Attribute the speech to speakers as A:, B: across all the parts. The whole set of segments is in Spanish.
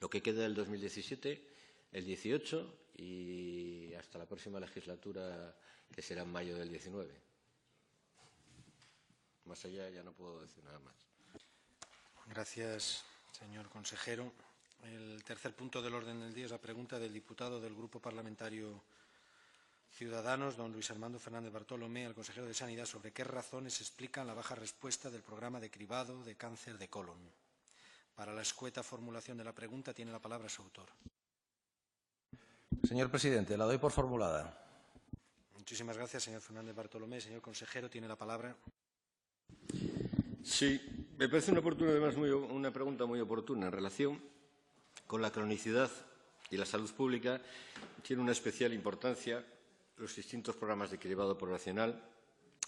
A: lo que queda del 2017, el 18 y hasta la próxima legislatura, que será en mayo del 19. Más allá ya no puedo decir nada más.
B: Gracias, señor consejero. El tercer punto del orden del día es la pregunta del diputado del Grupo Parlamentario Ciudadanos, don Luis Armando Fernández Bartolomé, al consejero de Sanidad, sobre qué razones explican la baja respuesta del programa de cribado de cáncer de colon. Para la escueta formulación de la pregunta tiene la palabra su autor.
C: Señor presidente, la doy por formulada.
B: Muchísimas gracias, señor Fernández Bartolomé. Señor consejero, tiene la palabra.
A: Sí, me parece una pregunta muy oportuna en relación con la cronicidad y la salud pública. Tiene una especial importancia los distintos programas de cribado poblacional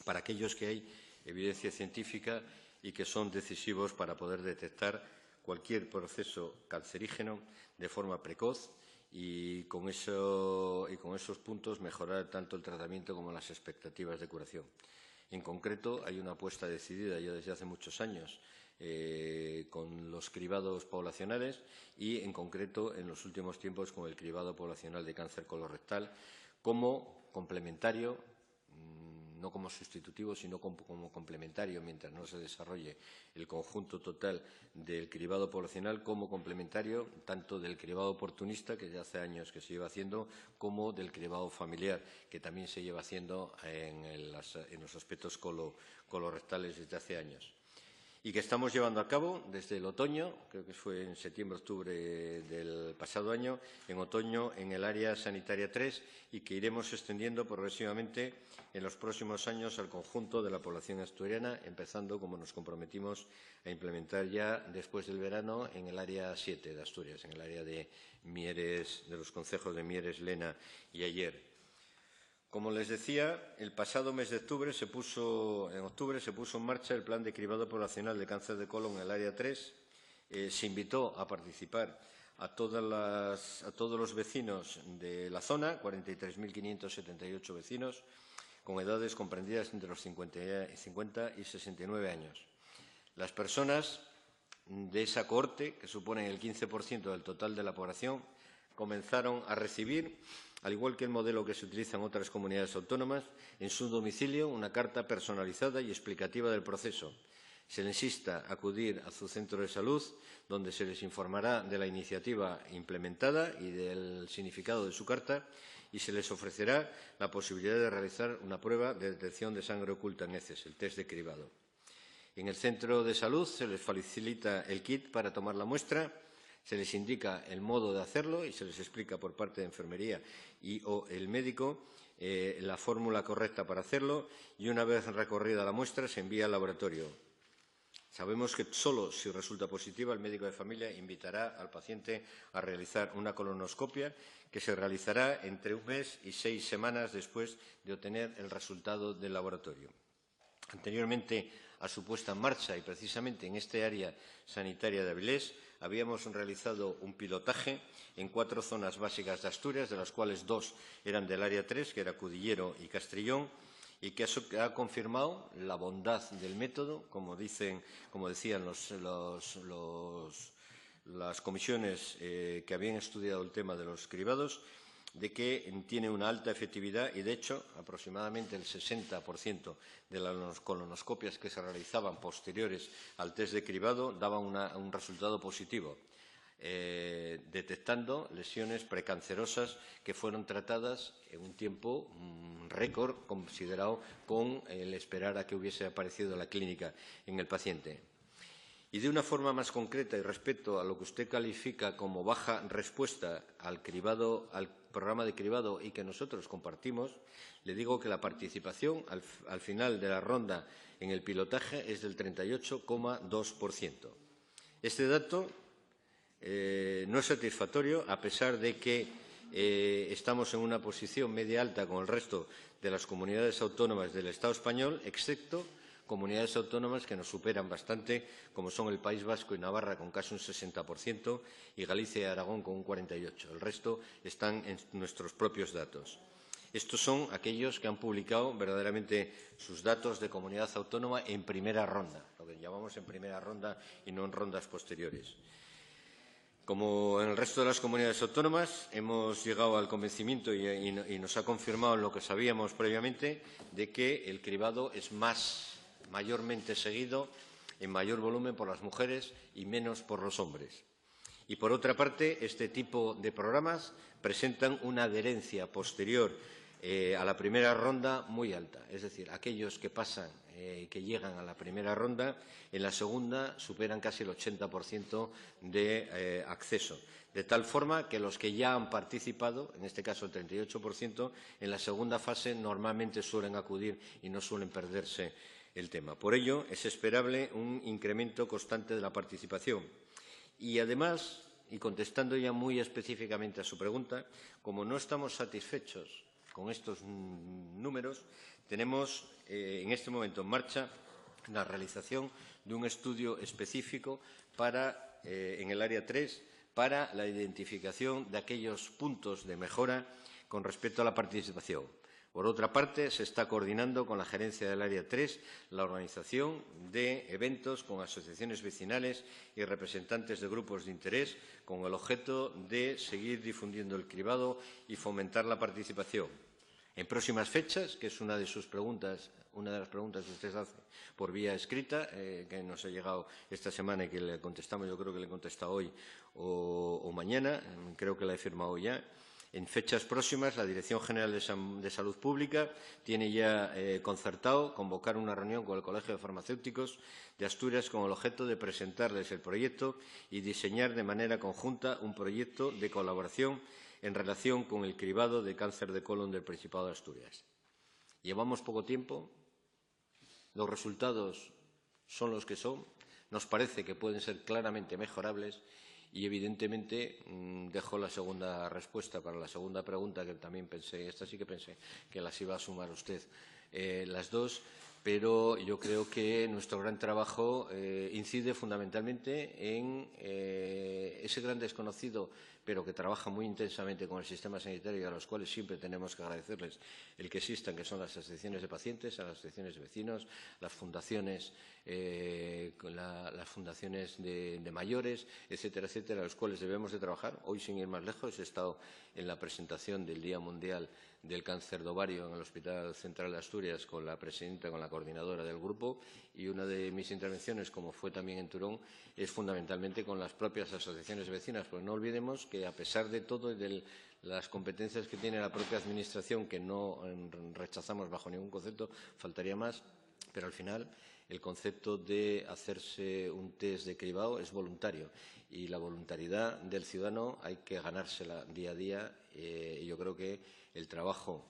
A: para aquellos que hay evidencia científica y que son decisivos para poder detectar cualquier proceso cancerígeno de forma precoz y con esos puntos mejorar tanto el tratamiento como las expectativas de curación. En concreto, hay una apuesta decidida ya desde hace muchos años con los cribados poblacionales y, en concreto, en los últimos tiempos con el cribado poblacional de cáncer colorectal como complementario, no como sustitutivo, sino como complementario, mientras no se desarrolle el conjunto total del cribado poblacional, como complementario tanto del cribado oportunista, que ya hace años que se lleva haciendo, como del cribado familiar, que también se lleva haciendo en los aspectos colorectales desde hace años. Y que estamos llevando a cabo desde el otoño, creo que fue en septiembre-octubre del pasado año, en otoño en el área sanitaria 3 y que iremos extendiendo progresivamente en los próximos años al conjunto de la población asturiana, empezando, como nos comprometimos, a implementar ya después del verano en el área 7 de Asturias, en el área de Mieres, de los concejos de Mieres, Lena y Aller. Como les decía, el pasado mes de octubre se puso en marcha el plan de cribado poblacional de cáncer de colon en el área 3. Se invitó a participar a todos los vecinos de la zona, 43.578 vecinos, con edades comprendidas entre los 50 y 69 años. Las personas de esa cohorte, que suponen el 15% del total de la población, comenzaron a recibir, al igual que el modelo que se utiliza en otras comunidades autónomas, en su domicilio una carta personalizada y explicativa del proceso. Se les insta a acudir a su centro de salud, donde se les informará de la iniciativa implementada y del significado de su carta, y se les ofrecerá la posibilidad de realizar una prueba de detección de sangre oculta en heces, el test de cribado. En el centro de salud se les facilita el kit para tomar la muestra. Se les indica el modo de hacerlo y se les explica por parte de enfermería o el médico la fórmula correcta para hacerlo y una vez recorrida la muestra se envía al laboratorio. Sabemos que solo si resulta positiva el médico de familia invitará al paciente a realizar una colonoscopia que se realizará entre 1 mes y 6 semanas después de obtener el resultado del laboratorio. Anteriormente a su puesta en marcha y precisamente en este área sanitaria de Avilés, habíamos realizado un pilotaje en 4 zonas básicas de Asturias, de las cuales 2 eran del área 3, que era Cudillero y Castrillón, y que ha confirmado la bondad del método, como decían las comisiones que habían estudiado el tema de los cribados, de que tiene una alta efectividad y, de hecho, aproximadamente el 60% de las colonoscopias que se realizaban posteriores al test de cribado daban un resultado positivo, detectando lesiones precancerosas que fueron tratadas en un tiempo récord considerado con el esperar a que hubiese aparecido la clínica en el paciente. Y de una forma más concreta y respecto a lo que usted califica como baja respuesta al programa de cribado y que nosotros compartimos, le digo que la participación al final de la ronda en el pilotaje es del 38,2%. Este dato no es satisfactorio, a pesar de que estamos en una posición media alta con el resto de las comunidades autónomas del Estado español, excepto comunidades autónomas que nos superan bastante, como son el País Vasco y Navarra, con casi un 60%, y Galicia y Aragón, con un 48%. El resto están en nuestros propios datos. Estos son aquellos que han publicado verdaderamente sus datos de comunidad autónoma en primera ronda, lo que llamamos en primera ronda y no en rondas posteriores. Como en el resto de las comunidades autónomas, hemos llegado al convencimiento y nos ha confirmado lo que sabíamos previamente de que el cribado es mayormente seguido en mayor volumen por las mujeres y menos por los hombres. Y, por otra parte, este tipo de programas presentan una adherencia posterior a la primera ronda muy alta. Es decir, aquellos que pasan y que llegan a la primera ronda, en la segunda superan casi el 80% de acceso. De tal forma que los que ya han participado, en este caso el 38%, en la segunda fase normalmente suelen acudir y no suelen perderse el tema. Por ello, es esperable un incremento constante de la participación. Y, además, y contestando ya muy específicamente a su pregunta, como no estamos satisfechos con estos números, tenemos en este momento en marcha la realización de un estudio específico en el área 3 para la identificación de aquellos puntos de mejora con respecto a la participación. Por otra parte, se está coordinando con la gerencia del área 3 la organización de eventos con asociaciones vecinales y representantes de grupos de interés con el objeto de seguir difundiendo el cribado y fomentar la participación. En próximas fechas, que es una de las preguntas que usted hace por vía escrita, que nos ha llegado esta semana y que le contestamos, yo creo que le he contestado hoy o mañana, creo que la he firmado ya. En fechas próximas, la Dirección General de Salud Pública tiene ya concertado convocar una reunión con el Colegio de Farmacéuticos de Asturias con el objeto de presentarles el proyecto y diseñar de manera conjunta un proyecto de colaboración en relación con el cribado de cáncer de colon del Principado de Asturias. Llevamos poco tiempo, los resultados son los que son, nos parece que pueden ser claramente mejorables y, evidentemente, dejo la segunda respuesta para la segunda pregunta, que también pensé, esta sí que pensé que las iba a sumar usted las dos, pero yo creo que nuestro gran trabajo incide fundamentalmente en ese gran desconocido, pero que trabaja muy intensamente con el sistema sanitario y a los cuales siempre tenemos que agradecerles el que existan, que son las asociaciones de pacientes, las asociaciones de vecinos, las fundaciones, de mayores, etcétera, etcétera, a los cuales debemos de trabajar. Hoy, sin ir más lejos, he estado en la presentación del Día Mundial del Cáncer de Ovario en el Hospital Central de Asturias con la presidenta, con la coordinadora del grupo, y una de mis intervenciones, como fue también en Turón, es fundamentalmente con las propias asociaciones vecinas, porque no olvidemos que, a pesar de todo y de las competencias que tiene la propia Administración, que no rechazamos bajo ningún concepto, faltaría más, pero al final el concepto de hacerse un test de cribado es voluntario y la voluntariedad del ciudadano hay que ganársela día a día. Y yo creo que el trabajo,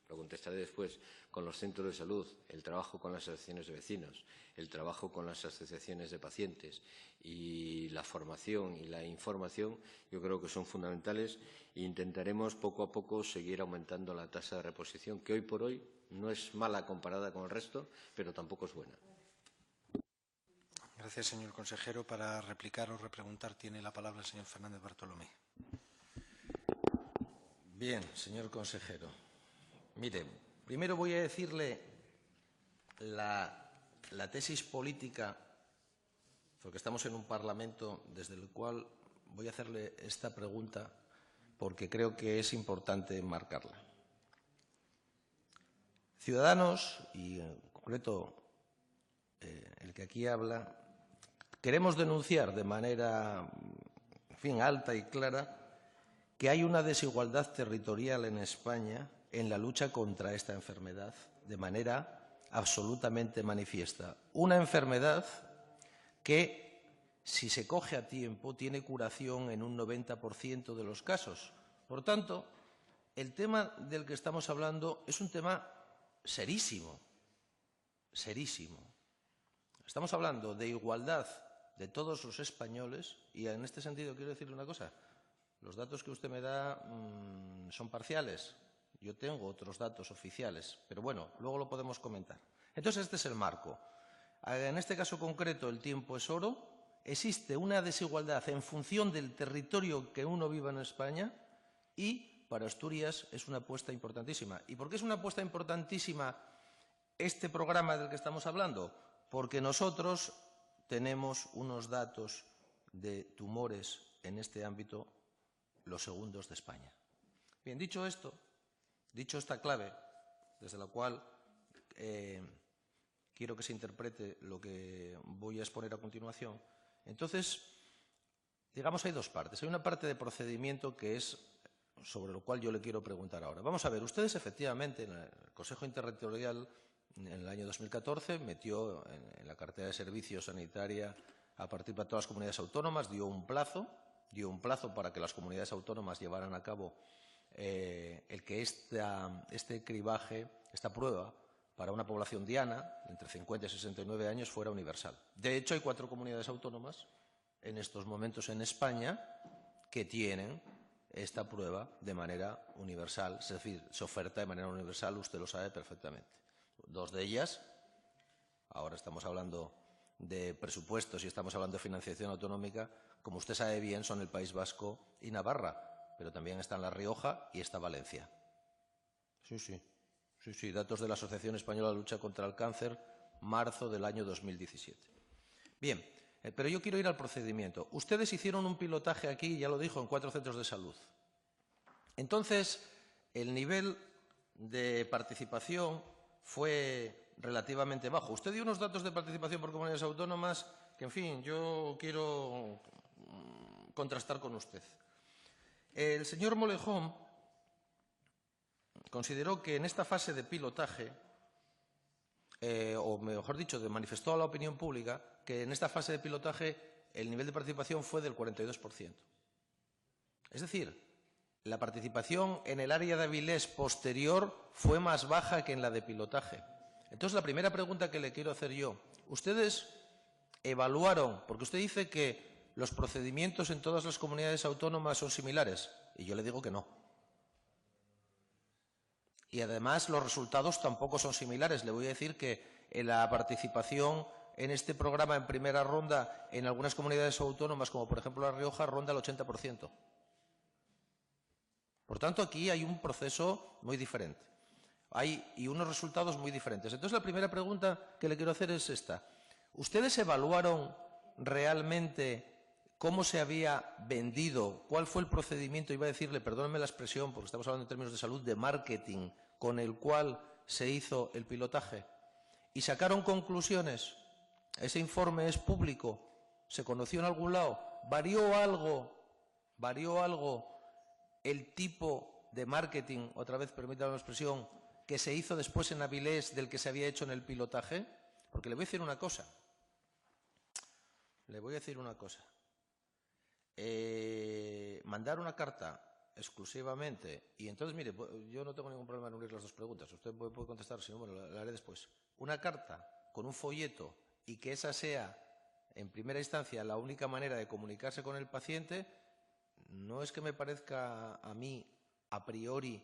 A: lo contestaré después, con los centros de salud, el trabajo con las asociaciones de vecinos, el trabajo con las asociaciones de pacientes y la formación y la información, yo creo que son fundamentales e intentaremos poco a poco seguir aumentando la tasa de reposición, que hoy por hoy no es mala comparada con el resto, pero tampoco es buena.
B: Gracias, señor consejero. Para replicar o repreguntar tiene la palabra el señor Fernández Bartolomé.
C: Bien, señor consejero. Mire, primero voy a decirle la tesis política, porque estamos en un Parlamento desde el cual voy a hacerle esta pregunta porque creo que es importante enmarcarla. Ciudadanos, y en concreto el que aquí habla, queremos denunciar de manera, alta y clara que hay una desigualdad territorial en España en la lucha contra esta enfermedad de manera absolutamente manifiesta. Una enfermedad que, si se coge a tiempo, tiene curación en un 90% de los casos. Por tanto, el tema del que estamos hablando es un tema serísimo, serísimo. Estamos hablando de igualdad de todos los españoles y, en este sentido, quiero decirle una cosa. Los datos que usted me da son parciales. Yo tengo otros datos oficiales, pero bueno, luego lo podemos comentar. Entonces, este es el marco. En este caso concreto, el tiempo es oro. Existe una desigualdad en función del territorio que uno viva en España y para Asturias es una apuesta importantísima. ¿Y por qué es una apuesta importantísima este programa del que estamos hablando? Porque nosotros tenemos unos datos de tumores en este ámbito los segundos de España. Bien, dicho esto, dicho esta clave, desde la cual quiero que se interprete lo que voy a exponer a continuación, entonces, digamos, hay dos partes. Hay una parte de procedimiento que es sobre lo cual yo le quiero preguntar ahora. Vamos a ver, ustedes efectivamente en el Consejo Interterritorial en el año 2014 metió en la cartera de servicios sanitaria a partir de todas las comunidades autónomas, dio un plazo para que las comunidades autónomas llevaran a cabo el que este cribaje, esta prueba, para una población diana, entre 50 y 69 años, fuera universal. De hecho, hay 4 comunidades autónomas en estos momentos en España que tienen esta prueba de manera universal, es decir, se oferta de manera universal, usted lo sabe perfectamente. 2 de ellas, ahora estamos hablando de presupuestos y estamos hablando de financiación autonómica, como usted sabe bien, son el País Vasco y Navarra, pero también están La Rioja y está Valencia. Sí, datos de la Asociación Española de Lucha contra el Cáncer, marzo del año 2017. Bien, pero yo quiero ir al procedimiento. Ustedes hicieron un pilotaje aquí, ya lo dijo, en 4 centros de salud. Entonces, el nivel de participación fue relativamente bajo. Usted dio unos datos de participación por comunidades autónomas que, en fin, yo quiero contrastar con usted. El señor Molejón consideró que en esta fase de pilotaje, o mejor dicho, manifestó a la opinión pública que en esta fase de pilotaje el nivel de participación fue del 42%. Es decir, la participación en el área de Avilés posterior fue más baja que en la de pilotaje. Entonces, la primera pregunta que le quiero hacer yo, ¿ustedes evaluaron, porque usted dice que los procedimientos en todas las comunidades autónomas son similares? Y yo le digo que no. Y además los resultados tampoco son similares. Le voy a decir que la participación en este programa en primera ronda en algunas comunidades autónomas, como por ejemplo La Rioja, ronda el 80%. Por tanto, aquí hay un proceso muy diferente. Y unos resultados muy diferentes. Entonces, la primera pregunta que le quiero hacer es esta. ¿Ustedes evaluaron realmente cómo se había vendido, cuál fue el procedimiento, iba a decirle, perdónenme la expresión, porque estamos hablando en términos de salud, de marketing, con el cual se hizo el pilotaje? ¿Y sacaron conclusiones? ¿Ese informe es público? ¿Se conoció en algún lado? ¿Varió algo el tipo de marketing, otra vez permítame la expresión, que se hizo después en Avilés del que se había hecho en el pilotaje? Porque le voy a decir una cosa. Mandar una carta exclusivamente, y entonces, mire, yo no tengo ningún problema en unir las dos preguntas. Usted puede contestar, si no, bueno, la haré después. Una carta con un folleto y que esa sea, en primera instancia, la única manera de comunicarse con el paciente, no es que me parezca a mí, a priori,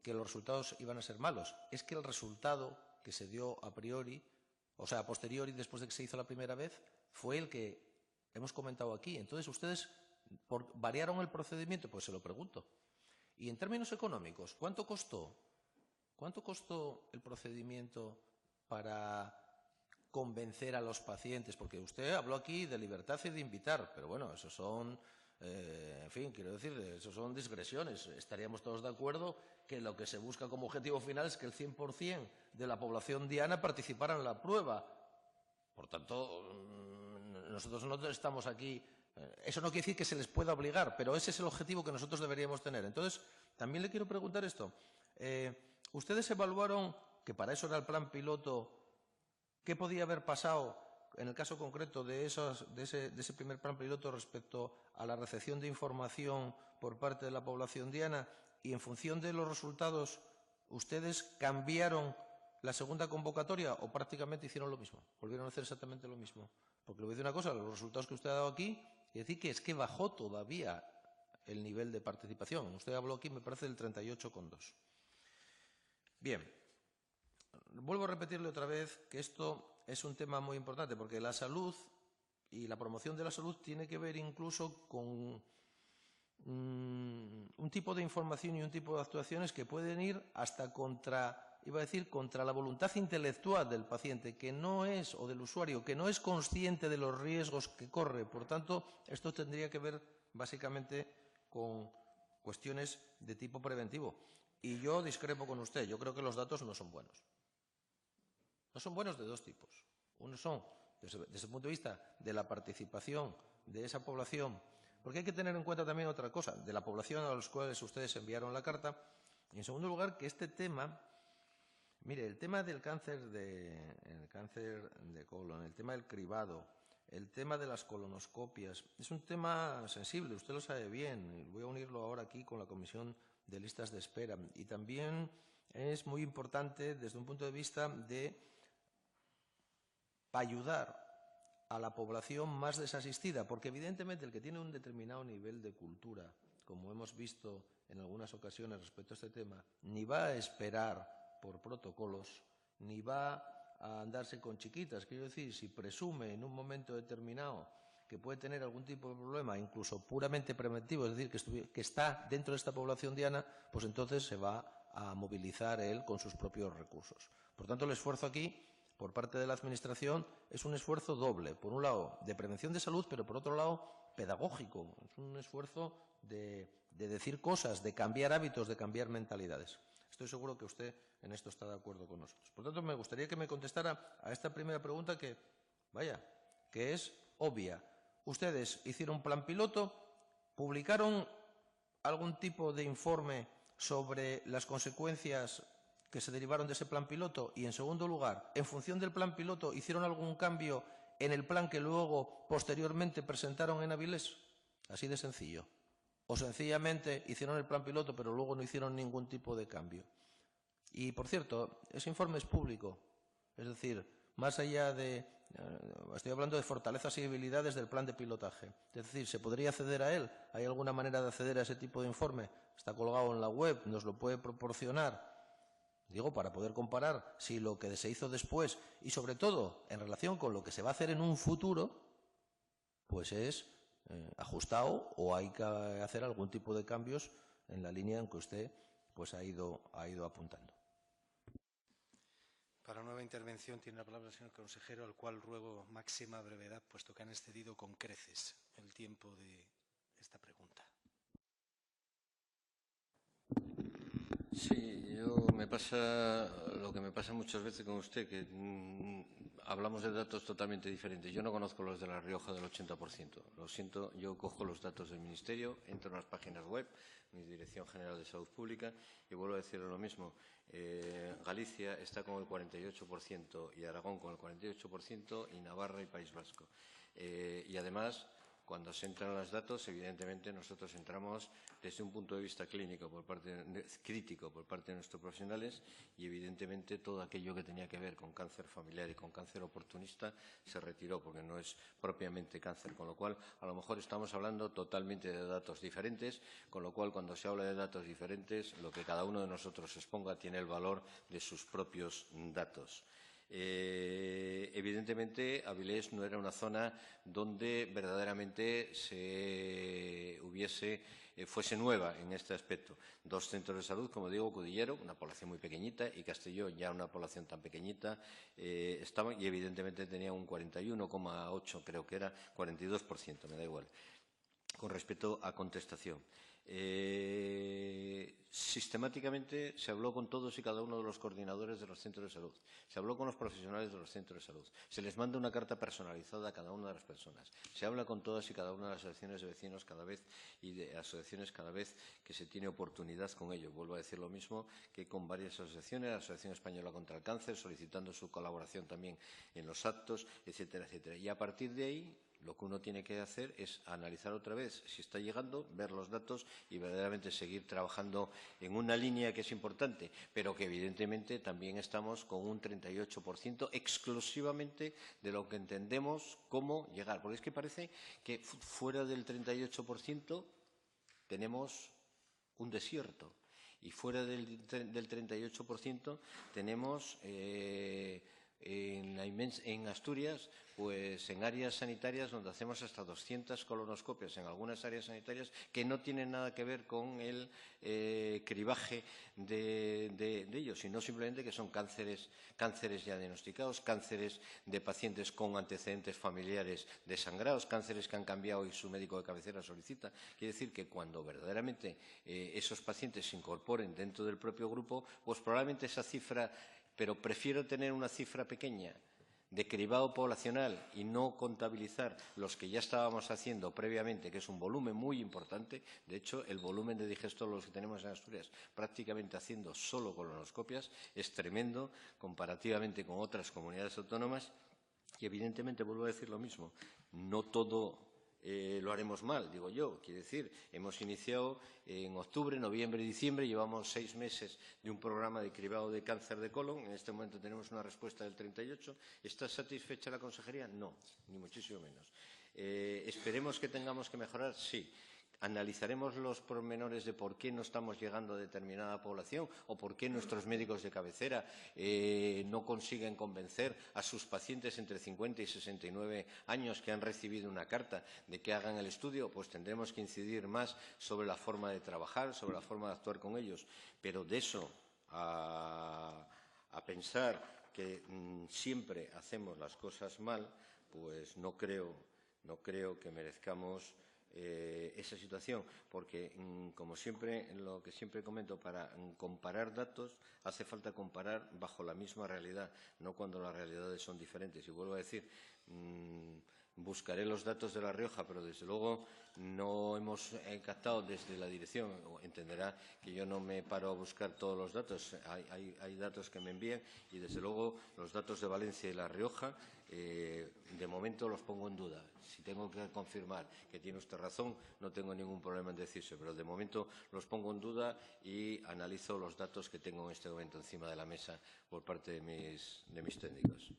C: que los resultados iban a ser malos. Es que el resultado que se dio a priori, o sea, a posteriori, después de que se hizo la primera vez, fue el que hemos comentado aquí. Entonces, ¿ustedes variaron el procedimiento? Pues se lo pregunto. Y en términos económicos, ¿cuánto costó el procedimiento para convencer a los pacientes? Porque usted habló aquí de libertad y de invitar, pero bueno, esos son, en fin, quiero decir, esos son digresiones. Estaríamos todos de acuerdo que lo que se busca como objetivo final es que el 100% de la población diana participara en la prueba. Por tanto, nosotros no estamos aquí. Eso no quiere decir que se les pueda obligar, pero ese es el objetivo que nosotros deberíamos tener. Entonces, también le quiero preguntar esto. ¿Ustedes evaluaron, que para eso era el plan piloto, qué podía haber pasado en el caso concreto de ese primer plan piloto respecto a la recepción de información por parte de la población diana? Y en función de los resultados, ¿ustedes cambiaron la segunda convocatoria o prácticamente hicieron lo mismo? ¿Volvieron a hacer exactamente lo mismo? Porque le voy a decir una cosa, los resultados que usted ha dado aquí, y decir que es que bajó todavía el nivel de participación. Usted habló aquí, me parece, del 38,2. Bien, vuelvo a repetirle otra vez que esto es un tema muy importante, porque la salud y la promoción de la salud tiene que ver incluso con un tipo de información y un tipo de actuaciones que pueden ir hasta contra la voluntad intelectual del paciente, que no es, o del usuario, que no es consciente de los riesgos que corre. Por tanto, esto tendría que ver básicamente con cuestiones de tipo preventivo. Y yo discrepo con usted. Yo creo que los datos no son buenos. No son buenos de dos tipos. Uno son, desde el punto de vista de la participación de esa población, porque hay que tener en cuenta también otra cosa, de la población a los cuales ustedes enviaron la carta, y en segundo lugar, que este tema, mire, el tema del cáncer de colon, el tema del cribado, el tema de las colonoscopias, es un tema sensible, usted lo sabe bien, voy a unirlo ahora aquí con la Comisión de Listas de Espera, y también es muy importante desde un punto de vista de ayudar a la población más desasistida, porque evidentemente el que tiene un determinado nivel de cultura, como hemos visto en algunas ocasiones respecto a este tema, ni va a esperar por protocolos, ni va a andarse con chiquitas. Quiero decir, si presume en un momento determinado que puede tener algún tipo de problema, incluso puramente preventivo, es decir, que está dentro de esta población diana, pues entonces se va a movilizar él con sus propios recursos. Por tanto, el esfuerzo aquí por parte de la Administración es un esfuerzo doble. Por un lado, de prevención de salud, pero por otro lado, pedagógico. Es un esfuerzo de decir cosas, de cambiar hábitos, de cambiar mentalidades. Estoy seguro que usted en esto está de acuerdo con nosotros. Por tanto, me gustaría que me contestara a esta primera pregunta que, que es obvia. Ustedes hicieron un plan piloto, publicaron algún tipo de informe sobre las consecuencias que se derivaron de ese plan piloto y, en segundo lugar, en función del plan piloto, ¿hicieron algún cambio en el plan que luego, posteriormente, presentaron en Avilés? Así de sencillo. O sencillamente hicieron el plan piloto, pero luego no hicieron ningún tipo de cambio. Y, por cierto, ese informe es público. Es decir, más allá de... estoy hablando de fortalezas y debilidades del plan de pilotaje. Es decir, ¿se podría acceder a él? ¿Hay alguna manera de acceder a ese tipo de informe? Está colgado en la web, nos lo puede proporcionar. Digo, para poder comparar si lo que se hizo después y, sobre todo, en relación con lo que se va a hacer en un futuro, pues es ajustado o hay que hacer algún tipo de cambios en la línea en que usted pues, ha ido apuntando.
B: Para nueva intervención tiene la palabra el señor consejero, al cual ruego máxima brevedad, puesto que han excedido con creces el tiempo de esta pregunta.
A: Sí, lo que me pasa muchas veces con usted, que hablamos de datos totalmente diferentes. Yo no conozco los de La Rioja del 80%. Lo siento, yo cojo los datos del Ministerio, entro en las páginas web, mi Dirección General de Salud Pública, y vuelvo a decirle lo mismo. Galicia está con el 48% y Aragón con el 48% y Navarra y País Vasco. Y además, cuando se entran los datos, evidentemente nosotros entramos desde un punto de vista crítico por parte de nuestros profesionales y evidentemente todo aquello que tenía que ver con cáncer familiar y con cáncer oportunista se retiró porque no es propiamente cáncer, con lo cual a lo mejor estamos hablando totalmente de datos diferentes, con lo cual cuando se habla de datos diferentes lo que cada uno de nosotros exponga tiene el valor de sus propios datos. Evidentemente, Avilés no era una zona donde verdaderamente fuese nueva en este aspecto. Dos centros de salud, como digo, Cudillero, una población muy pequeñita, y Castelló, ya una población tan pequeñita, estaban y evidentemente tenía un 41,8, creo que era 42%, me da igual, con respecto a contestación. Sistemáticamente se habló con todos y cada uno de los coordinadores de los centros de salud, se habló con los profesionales de los centros de salud, se les manda una carta personalizada a cada una de las personas, se habla con todas y cada una de las asociaciones de vecinos cada vez y de asociaciones cada vez que se tiene oportunidad con ello. Vuelvo a decir lo mismo que con varias asociaciones, la Asociación Española contra el Cáncer, solicitando su colaboración también en los actos, etcétera, etcétera. Y a partir de ahí, lo que uno tiene que hacer es analizar otra vez si está llegando, ver los datos y verdaderamente seguir trabajando en una línea que es importante, pero que evidentemente también estamos con un 38% exclusivamente de lo que entendemos cómo llegar. Porque es que parece que fuera del 38% tenemos un desierto y fuera del 38% tenemos en Asturias, pues en áreas sanitarias donde hacemos hasta 200 colonoscopias en algunas áreas sanitarias que no tienen nada que ver con el cribaje de ellos, sino simplemente que son cánceres ya diagnosticados, cánceres de pacientes con antecedentes familiares de sangrados, cánceres que han cambiado y su médico de cabecera solicita. Quiere decir que cuando verdaderamente esos pacientes se incorporen dentro del propio grupo, pues probablemente esa cifra, pero prefiero tener una cifra pequeña de cribado poblacional y no contabilizar los que ya estábamos haciendo previamente, que es un volumen muy importante. De hecho, el volumen de digestólogos que tenemos en Asturias, prácticamente haciendo solo colonoscopias, es tremendo comparativamente con otras comunidades autónomas. Y, evidentemente, vuelvo a decir lo mismo, no todo lo haremos mal, digo yo. Quiere decir, hemos iniciado en octubre, noviembre y diciembre, llevamos 6 meses de un programa de cribado de cáncer de colon. En este momento tenemos una respuesta del 38. ¿Está satisfecha la consejería? No, ni muchísimo menos. ¿Esperemos que tengamos que mejorar? Sí. Analizaremos los pormenores de por qué no estamos llegando a determinada población o por qué nuestros médicos de cabecera no consiguen convencer a sus pacientes entre 50 y 69 años que han recibido una carta de que hagan el estudio. Pues tendremos que incidir más sobre la forma de trabajar, sobre la forma de actuar con ellos. Pero de eso a pensar que siempre hacemos las cosas mal, pues no creo que merezcamos esa situación, porque, como siempre, lo que siempre comento, para comparar datos hace falta comparar bajo la misma realidad, no cuando las realidades son diferentes. Y vuelvo a decir, buscaré los datos de La Rioja, pero desde luego no hemos captado desde la dirección. Entenderá que yo no me paro a buscar todos los datos. Hay datos que me envían y, desde luego, los datos de Valencia y La Rioja, de momento los pongo en duda. Si tengo que confirmar que tiene usted razón, no tengo ningún problema en decirse, pero de momento los pongo en duda y analizo los datos que tengo en este momento encima de la mesa por parte de mis técnicos.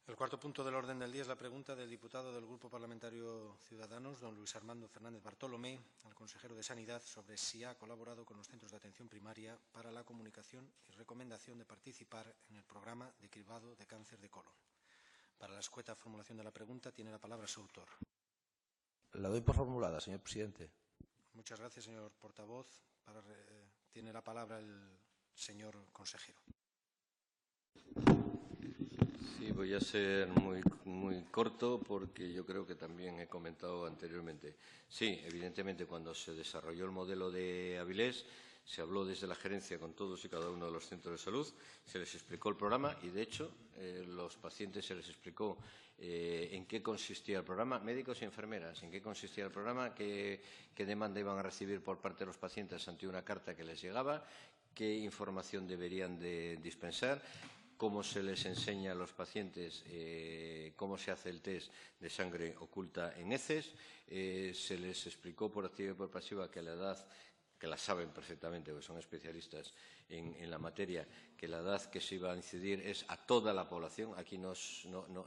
B: El cuarto punto del orden del día es la pregunta del diputado del Grupo Parlamentario Ciudadanos, don Luis Armando Fernández Bartolomé, al consejero de Sanidad, sobre si ha colaborado con los centros de atención primaria para la comunicación y recomendación de participar en el programa de cribado de cáncer de colon. Para la escueta formulación de la pregunta tiene la palabra su autor.
C: La doy por formulada, señor presidente.
B: Muchas gracias, señor portavoz. Tiene la palabra el señor consejero.
A: Sí, voy a ser muy corto porque yo creo que también he comentado anteriormente. Sí, evidentemente, cuando se desarrolló el modelo de Avilés, se habló desde la gerencia con todos y cada uno de los centros de salud, se les explicó el programa y, de hecho, los pacientes se les explicó en qué consistía el programa, médicos y enfermeras, en qué consistía el programa, qué demanda iban a recibir por parte de los pacientes ante una carta que les llegaba, qué información deberían de dispensar, cómo se les enseña a los pacientes cómo se hace el test de sangre oculta en heces. Se les explicó por activa y por pasiva que la edad, que la saben perfectamente porque son especialistas en la materia, que la edad que se iba a incidir es a toda la población. Aquí no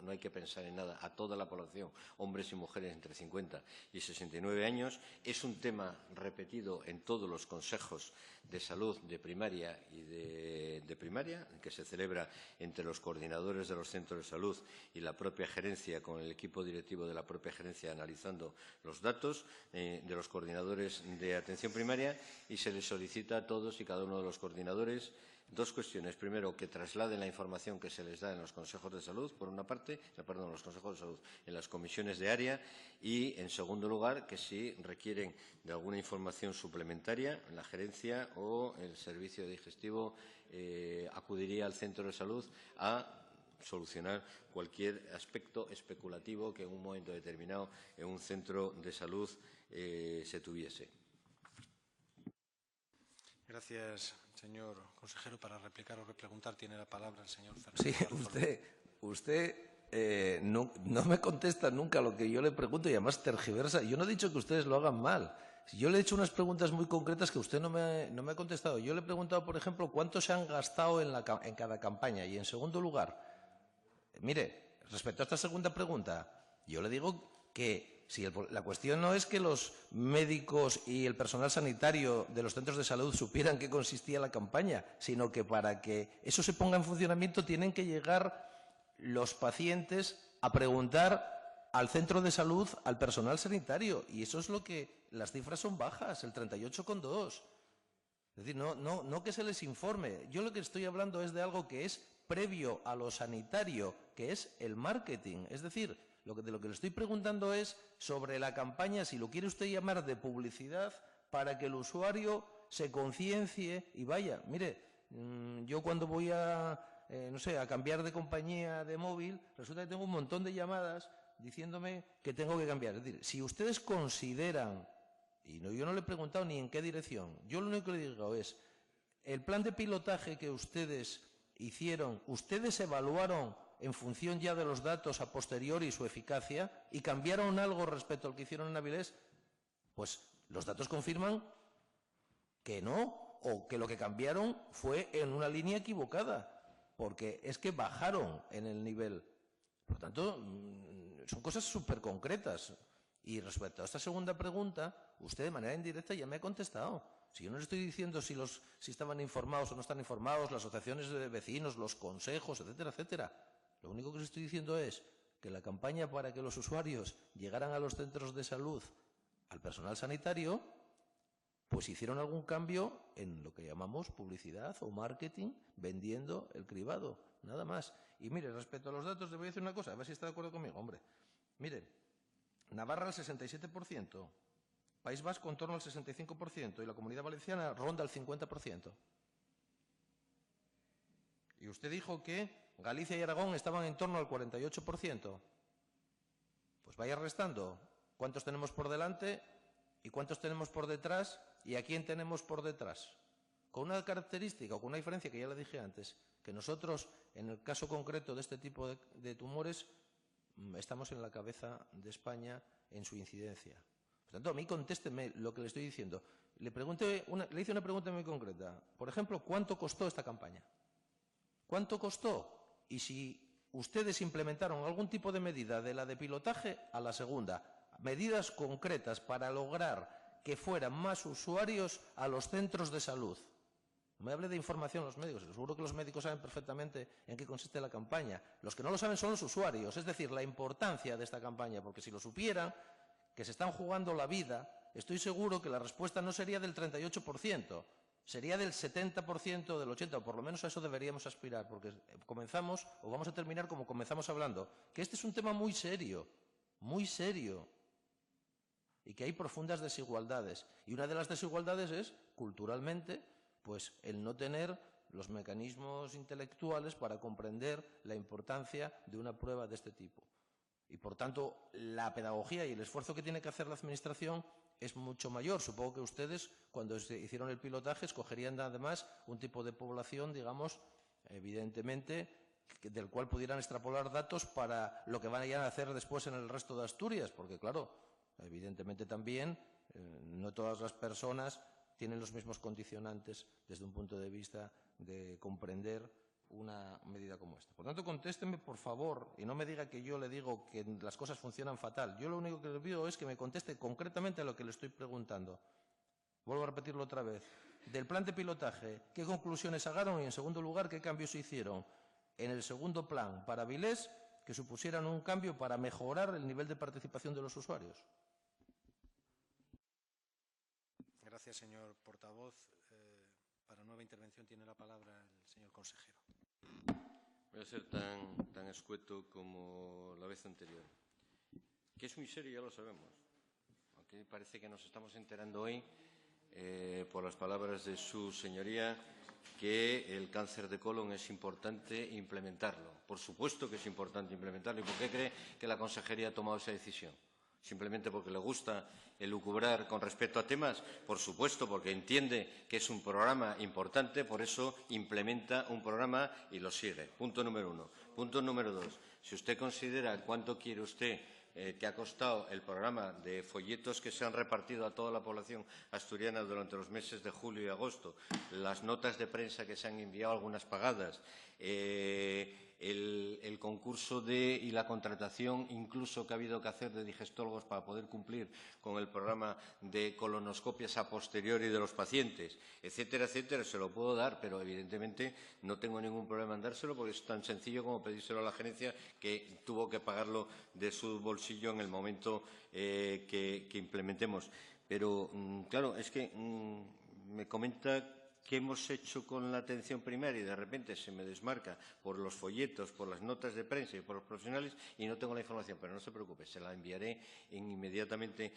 A: hay que pensar en nada, a toda la población, hombres y mujeres entre 50 y 69 años. Es un tema repetido en todos los consejos de salud de primaria y de primaria, que se celebra entre los coordinadores de los centros de salud y la propia gerencia, con el equipo directivo de la propia gerencia analizando los datos de los coordinadores de atención primaria, y se les solicita a todos y cada uno de los coordinadores dos cuestiones. Primero, que trasladen la información que se les da en los consejos de salud, por una parte, perdón, los consejos de salud, en las comisiones de área, y, en segundo lugar, que si requieren de alguna información suplementaria, la gerencia o el servicio digestivo acudiría al centro de salud a solucionar cualquier aspecto especulativo que en un momento determinado en un centro de salud se tuviese.
B: Gracias, señor consejero. Para replicar o repreguntar tiene la palabra el señor Fernández.
C: Sí, usted no me contesta nunca lo que yo le pregunto y además tergiversa. Yo no he dicho que ustedes lo hagan mal. Yo le he hecho unas preguntas muy concretas que usted no me ha contestado. Yo le he preguntado, por ejemplo, cuánto se han gastado en cada campaña. Y, en segundo lugar, mire, respecto a esta segunda pregunta, yo le digo que si la cuestión no es que los médicos y el personal sanitario de los centros de salud supieran qué consistía la campaña, sino que para que eso se ponga en funcionamiento tienen que llegar los pacientes a preguntar al centro de salud, al personal sanitario. Y eso es lo que las cifras son bajas, el 38,2. Es decir, no que se les informe. Yo lo que estoy hablando es de algo que es previo a lo sanitario, que es el marketing. Es decir, de lo que le estoy preguntando es sobre la campaña, si lo quiere usted llamar de publicidad, para que el usuario se conciencie y vaya. Mire, yo cuando voy a cambiar de compañía de móvil, resulta que tengo un montón de llamadas diciéndome que tengo que cambiar. Es decir, si ustedes consideran, y yo no le he preguntado ni en qué dirección, yo lo único que le digo es, el plan de pilotaje que ustedes hicieron, ustedes evaluaron en función ya de los datos a posteriori su eficacia y cambiaron algo respecto al que hicieron en Avilés, pues los datos confirman que no, o que lo que cambiaron fue en una línea equivocada, porque es que bajaron en el nivel. Por lo tanto, son cosas súper concretas. Y respecto a esta segunda pregunta, usted de manera indirecta ya me ha contestado. Si yo no le estoy diciendo si estaban informados o no están informados, las asociaciones de vecinos, los consejos, etcétera, etcétera. Lo único que les estoy diciendo es que la campaña para que los usuarios llegaran a los centros de salud, al personal sanitario, pues hicieron algún cambio en lo que llamamos publicidad o marketing, vendiendo el cribado, nada más. Y mire, respecto a los datos, le voy a decir una cosa, a ver si está de acuerdo conmigo, hombre. Mire, Navarra el 67%, País Vasco en torno al 65% y la Comunidad Valenciana ronda el 50%. Y usted dijo que Galicia y Aragón estaban en torno al 48%. Pues vaya restando cuántos tenemos por delante y cuántos tenemos por detrás y a quién tenemos por detrás. Con una característica o con una diferencia que ya le dije antes, que nosotros, en el caso concreto de este tipo de tumores, estamos en la cabeza de España en su incidencia. Por tanto, a mí contésteme lo que le estoy diciendo. Le hice una pregunta muy concreta. Por ejemplo, ¿cuánto costó esta campaña? ¿Cuánto costó? Y si ustedes implementaron algún tipo de medida de la de pilotaje a la segunda, medidas concretas para lograr que fueran más usuarios a los centros de salud. No me hable de información los médicos, seguro que los médicos saben perfectamente en qué consiste la campaña. Los que no lo saben son los usuarios, es decir, la importancia de esta campaña, porque si lo supieran, que se están jugando la vida, estoy seguro que la respuesta no sería del 38%, sería del 70%, del 80%, o por lo menos a eso deberíamos aspirar, porque comenzamos, o vamos a terminar como comenzamos hablando, que este es un tema muy serio, y que hay profundas desigualdades. Y una de las desigualdades es, culturalmente, pues el no tener los mecanismos intelectuales para comprender la importancia de una prueba de este tipo. Y, por tanto, la pedagogía y el esfuerzo que tiene que hacer la Administración es mucho mayor. Supongo que ustedes, cuando hicieron el pilotaje, escogerían además un tipo de población, digamos, evidentemente, del cual pudieran extrapolar datos para lo que vayan a hacer después en el resto de Asturias, porque, claro, evidentemente también no todas las personas tienen los mismos condicionantes desde un punto de vista de comprender una medida como esta. Por tanto, contésteme, por favor, y no me diga que yo le digo que las cosas funcionan fatal. Yo lo único que le pido es que me conteste concretamente a lo que le estoy preguntando. Vuelvo a repetirlo otra vez. Del plan de pilotaje, ¿qué conclusiones sacaron? Y, en segundo lugar, ¿qué cambios se hicieron en el segundo plan para Avilés que supusieran un cambio para mejorar el nivel de participación de los usuarios?
B: Gracias, señor portavoz. Para nueva intervención tiene la palabra el señor consejero.
A: Voy a ser tan escueto como la vez anterior. Que es muy serio, ya lo sabemos. Aunque parece que nos estamos enterando hoy, por las palabras de su señoría, que el cáncer de colon es importante implementarlo. Por supuesto que es importante implementarlo. ¿Y por qué cree que la consejería ha tomado esa decisión? ¿Simplemente porque le gusta elucubrar con respecto a temas? Por supuesto, porque entiende que es un programa importante, por eso implementa un programa y lo sigue. Punto número uno. Punto número dos. Si usted considera cuánto quiere usted que ha costado el programa de folletos que se han repartido a toda la población asturiana durante los meses de julio y agosto, las notas de prensa que se han enviado, algunas pagadas, el concurso y la contratación, incluso que ha habido que hacer de digestólogos para poder cumplir con el programa de colonoscopias a posteriori de los pacientes, etcétera, etcétera, se lo puedo dar, pero evidentemente no tengo ningún problema en dárselo porque es tan sencillo como pedírselo a la gerencia, que tuvo que pagarlo de su bolsillo en el momento que implementemos. Pero, claro, es que me comenta qué hemos hecho con la atención primaria y de repente se me desmarca por los folletos, por las notas de prensa y por los profesionales y no tengo la información. Pero no se preocupe, se la enviaré inmediatamente.